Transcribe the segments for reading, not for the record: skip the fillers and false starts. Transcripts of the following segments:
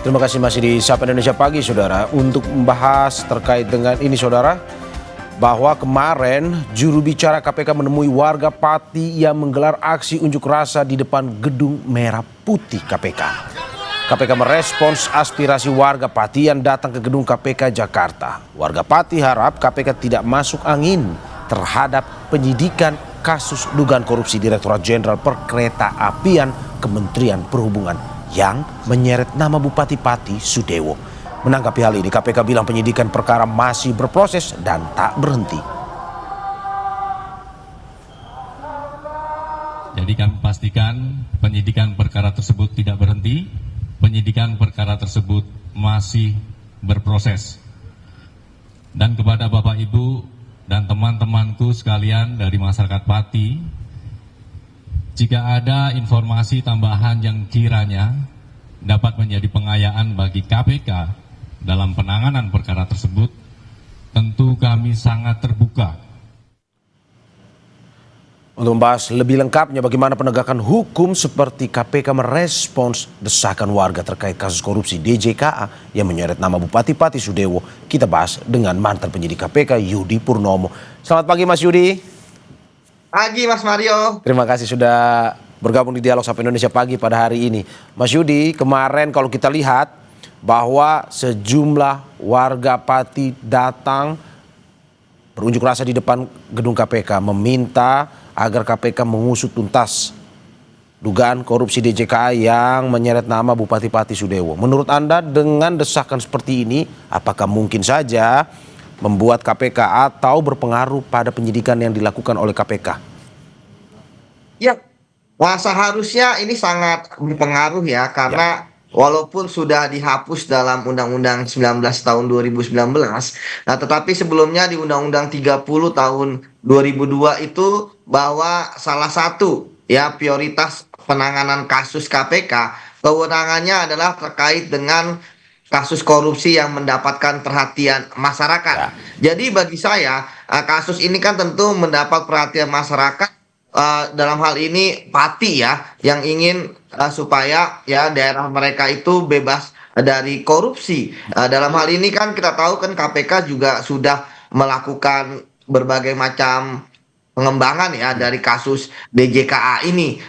Terima kasih masih di Sapa Indonesia Pagi, Saudara. Untuk membahas terkait dengan ini, Saudara, bahwa kemarin juru bicara KPK menemui warga Pati yang menggelar aksi unjuk rasa di depan gedung Merah Putih KPK. KPK merespons aspirasi warga Pati yang datang ke gedung KPK Jakarta. Warga Pati harap KPK tidak masuk angin terhadap penyidikan kasus dugaan korupsi Direktorat Jenderal Perkereta-apian Kementerian Perhubungan yang menyeret nama Bupati Pati Sudewo. Menanggapi hal ini, KPK bilang penyidikan perkara masih berproses dan tak berhenti. Jadi kami pastikan penyidikan perkara tersebut tidak berhenti, penyidikan perkara tersebut masih berproses. Dan kepada Bapak Ibu dan teman-temanku sekalian dari masyarakat Pati, jika ada informasi tambahan yang kiranya dapat menjadi pengayaan bagi KPK dalam penanganan perkara tersebut, tentu kami sangat terbuka. Untuk membahas lebih lengkapnya bagaimana penegakan hukum seperti KPK merespons desakan warga terkait kasus korupsi DJKA yang menyeret nama Bupati Pati Sudewo, kita bahas dengan mantan penyidik KPK Yudi Purnomo. Selamat pagi Mas Yudi. Pagi Mas Mario. Terima kasih sudah bergabung di Dialog Sapa Indonesia Pagi pada hari ini. Mas Yudi, kemarin kalau kita lihat bahwa sejumlah warga Pati datang berunjuk rasa di depan gedung KPK meminta agar KPK mengusut tuntas dugaan korupsi DJKA yang menyeret nama Bupati Pati Sudewo. Menurut Anda dengan desakan seperti ini, apakah mungkin saja membuat KPK atau berpengaruh pada penyidikan yang dilakukan oleh KPK? Ya, wah seharusnya ini sangat berpengaruh ya, karena walaupun sudah dihapus dalam Undang-Undang 19 tahun 2019, nah tetapi sebelumnya di Undang-Undang 30 tahun 2002 itu bahwa salah satu ya prioritas penanganan kasus KPK, kewenangannya adalah terkait dengan kasus korupsi yang mendapatkan perhatian masyarakat. Jadi bagi saya kasus ini kan tentu mendapat perhatian masyarakat, dalam hal ini Pati ya, yang ingin supaya ya daerah mereka itu bebas dari korupsi. Dalam hal ini kan kita tahu kan KPK juga sudah melakukan berbagai macam pengembangan ya dari kasus DJKA ini,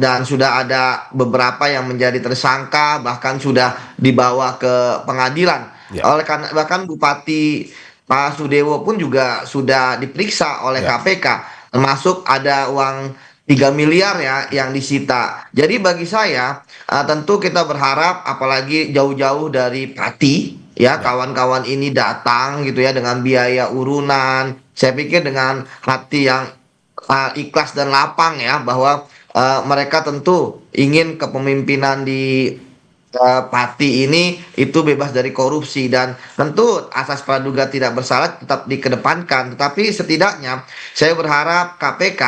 dan sudah ada beberapa yang menjadi tersangka bahkan sudah dibawa ke pengadilan. Oleh karena bahkan Bupati Pak Sudewo pun juga sudah diperiksa oleh KPK, termasuk ada uang 3 miliar ya yang disita. Jadi bagi saya tentu kita berharap, apalagi jauh-jauh dari Pati ya, kawan-kawan ini datang gitu ya dengan biaya urunan. Saya pikir dengan hati yang ikhlas dan lapang ya, bahwa mereka tentu ingin kepemimpinan di Pati ini itu bebas dari korupsi, dan tentu asas praduga tidak bersalah tetap dikedepankan. Tetapi setidaknya saya berharap KPK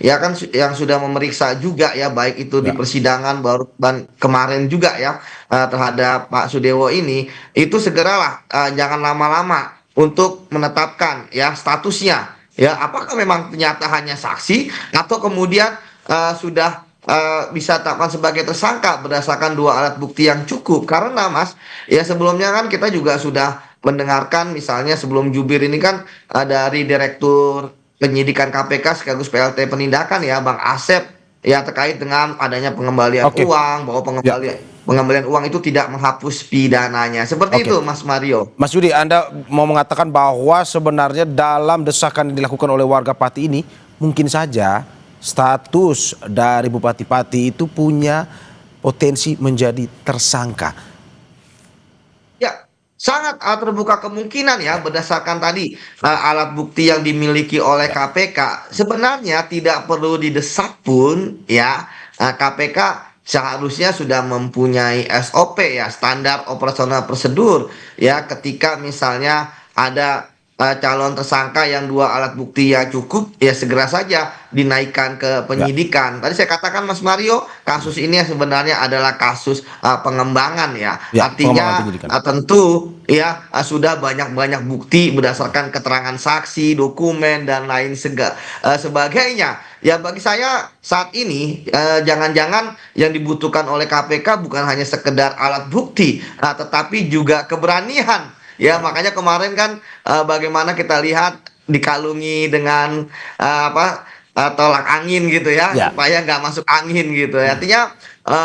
ya kan yang sudah memeriksa juga ya, baik itu di persidangan baru kemarin juga ya terhadap Pak Sudewo ini, itu segeralah jangan lama-lama untuk menetapkan ya statusnya ya, apakah memang ternyata hanya saksi atau kemudian sudah bisa ditetapkan sebagai tersangka berdasarkan 2 alat bukti yang cukup. Karena Mas ya, sebelumnya kan kita juga sudah mendengarkan misalnya sebelum jubir ini kan dari Direktur Penyidikan KPK sekaligus PLT Penindakan ya, Bang Asep ya, terkait dengan adanya pengembalian uang, bahwa pengembalian uang itu tidak menghapus pidananya. Seperti itu Mas Mario. Mas Yudi, Anda mau mengatakan bahwa sebenarnya dalam desakan yang dilakukan oleh warga Pati ini mungkin saja status dari Bupati Pati itu punya potensi menjadi tersangka? Ya, sangat terbuka kemungkinan ya, berdasarkan tadi alat bukti yang dimiliki oleh KPK. Sebenarnya tidak perlu didesak pun ya, KPK seharusnya sudah mempunyai SOP ya, standar operasional prosedur ya, ketika misalnya ada calon tersangka yang 2 alat bukti yang cukup, ya segera saja dinaikkan ke penyidikan. Tadi saya katakan Mas Mario, kasus ini sebenarnya adalah kasus pengembangan ya. Ya, pengembangan Artinya penyidikan. tentu ya sudah banyak bukti berdasarkan keterangan saksi, dokumen dan lain sebagainya. Ya bagi saya saat ini jangan-jangan yang dibutuhkan oleh KPK bukan hanya sekedar alat bukti, tetapi juga keberanian. Ya, makanya kemarin kan bagaimana kita lihat dikalungi dengan tolak angin gitu ya, Ya. supaya nggak masuk angin gitu. Artinya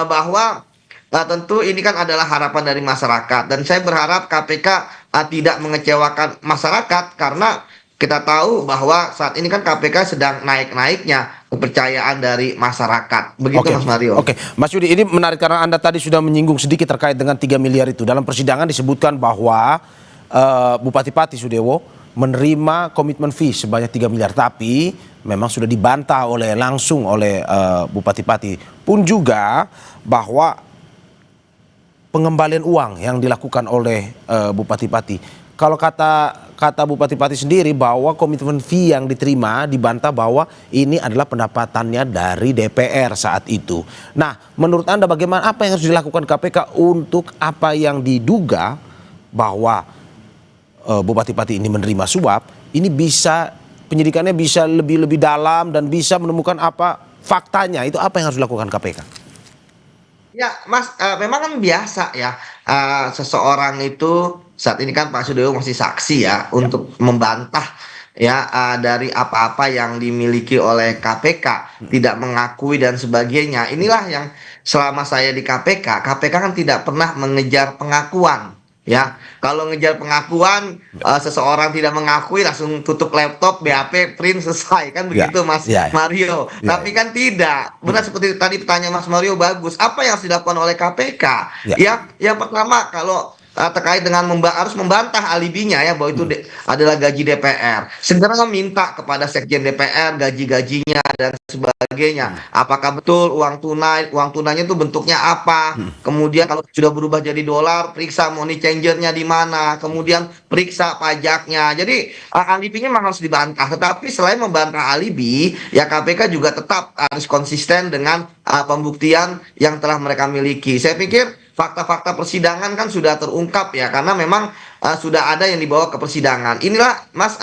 bahwa tentu ini kan adalah harapan dari masyarakat dan saya berharap KPK tidak mengecewakan masyarakat karena kita tahu bahwa saat ini kan KPK sedang naik-naiknya kepercayaan dari masyarakat. Begitu Mas Mario. Oke, Mas Yudi, ini menarik karena Anda tadi sudah menyinggung sedikit terkait dengan 3 miliar itu. Dalam persidangan disebutkan bahwa Bupati Pati Sudewo menerima komitmen fee sebanyak 3 miliar, tapi memang sudah dibantah langsung oleh Bupati Pati. Pun juga bahwa pengembalian uang yang dilakukan oleh Bupati Pati. Kalau kata Bupati Pati sendiri bahwa komitmen fee yang diterima dibantah bahwa ini adalah pendapatannya dari DPR saat itu. Nah, menurut Anda bagaimana, apa yang harus dilakukan KPK untuk apa yang diduga bahwa Bupati Pati ini menerima suap, ini bisa penyidikannya bisa lebih dalam dan bisa menemukan apa faktanya, itu apa yang harus dilakukan KPK? Ya, Mas, memang kan biasa ya, seseorang itu saat ini kan Pak Sudewo masih saksi ya untuk membantah ya dari apa-apa yang dimiliki oleh KPK, tidak mengakui dan sebagainya. Inilah yang selama saya di KPK kan tidak pernah mengejar pengakuan. Ya, kalau ngejar pengakuan, seseorang tidak mengakui langsung tutup laptop, BAP, print, selesai kan begitu Mas Mario. Tapi kan tidak. Benar seperti tadi pertanyaan Mas Mario bagus. Apa yang harus dilakukan oleh KPK? Ya, yang pertama kalau terkait dengan harus membantah alibinya ya bahwa itu adalah gaji DPR. Segera minta kepada Sekjen DPR gaji-gajinya dan sebagainya. Apakah betul uang tunainya itu bentuknya apa? Kemudian kalau sudah berubah jadi dolar, periksa money changernya di mana. Kemudian periksa pajaknya. Jadi alibinya memang harus dibantah. Tetapi selain membantah alibi, ya KPK juga tetap harus konsisten dengan pembuktian yang telah mereka miliki. Saya pikir fakta-fakta persidangan kan sudah terungkap ya, karena memang sudah ada yang dibawa ke persidangan. Inilah Mas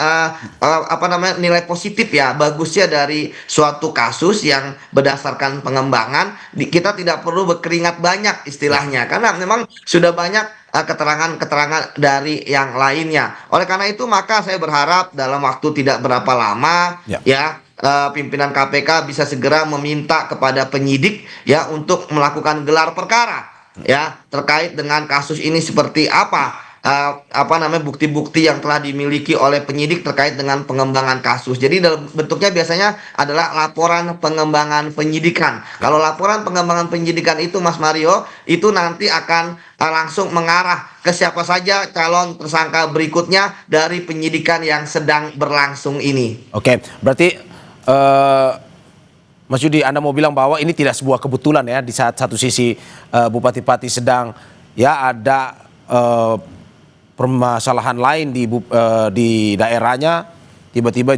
nilai positif ya, bagusnya dari suatu kasus yang berdasarkan pengembangan. Kita tidak perlu berkeringat banyak istilahnya, karena memang sudah banyak keterangan-keterangan dari yang lainnya. Oleh karena itu maka saya berharap dalam waktu tidak berapa lama pimpinan KPK bisa segera meminta kepada penyidik ya untuk melakukan gelar perkara ya terkait dengan kasus ini seperti apa bukti-bukti yang telah dimiliki oleh penyidik terkait dengan pengembangan kasus. Jadi dalam bentuknya biasanya adalah laporan pengembangan penyidikan. Kalau laporan pengembangan penyidikan itu Mas Mario itu nanti akan langsung mengarah ke siapa saja calon tersangka berikutnya dari penyidikan yang sedang berlangsung ini. Oke, berarti Mas Yudi, Anda mau bilang bahwa ini tidak sebuah kebetulan ya, di saat satu sisi Bupati Pati sedang ya ada permasalahan lain di daerahnya, tiba-tiba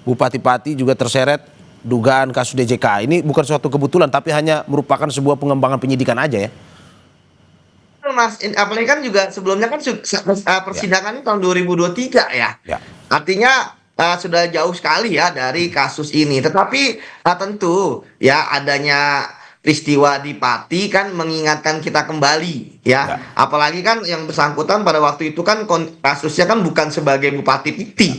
Bupati Pati juga terseret dugaan kasus DJK. Ini bukan suatu kebetulan, tapi hanya merupakan sebuah pengembangan penyidikan aja ya. Mas, apalagi kan juga sebelumnya kan persidangan tahun 2023 ya. Artinya sudah jauh sekali ya dari kasus ini. Tetapi tentu ya adanya peristiwa di Pati kan mengingatkan kita kembali ya. Apalagi kan yang bersangkutan pada waktu itu kan kasusnya kan bukan sebagai Bupati Piti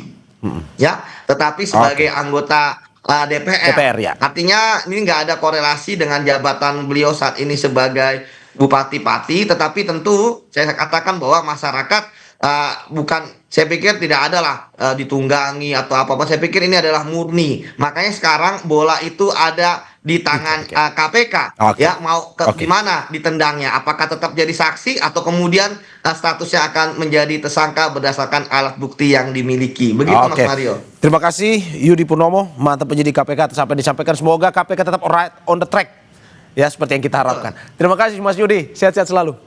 ya, tetapi sebagai anggota DPR ya. Artinya ini nggak ada korelasi dengan jabatan beliau saat ini sebagai Bupati Pati, tetapi tentu saya katakan bahwa masyarakat saya pikir tidak ada lah ditunggangi atau apa-apa. Saya pikir ini adalah murni. Makanya sekarang bola itu ada di tangan KPK. Ya, mau di mana ditendangnya? Apakah tetap jadi saksi atau kemudian statusnya akan menjadi tersangka berdasarkan alat bukti yang dimiliki. Begitu Mas Mario. Terima kasih Yudi Purnomo, mantan penyidik KPK atas apa yang disampaikan. Semoga KPK tetap on the track ya seperti yang kita harapkan. Terima kasih Mas Yudi, sehat-sehat selalu.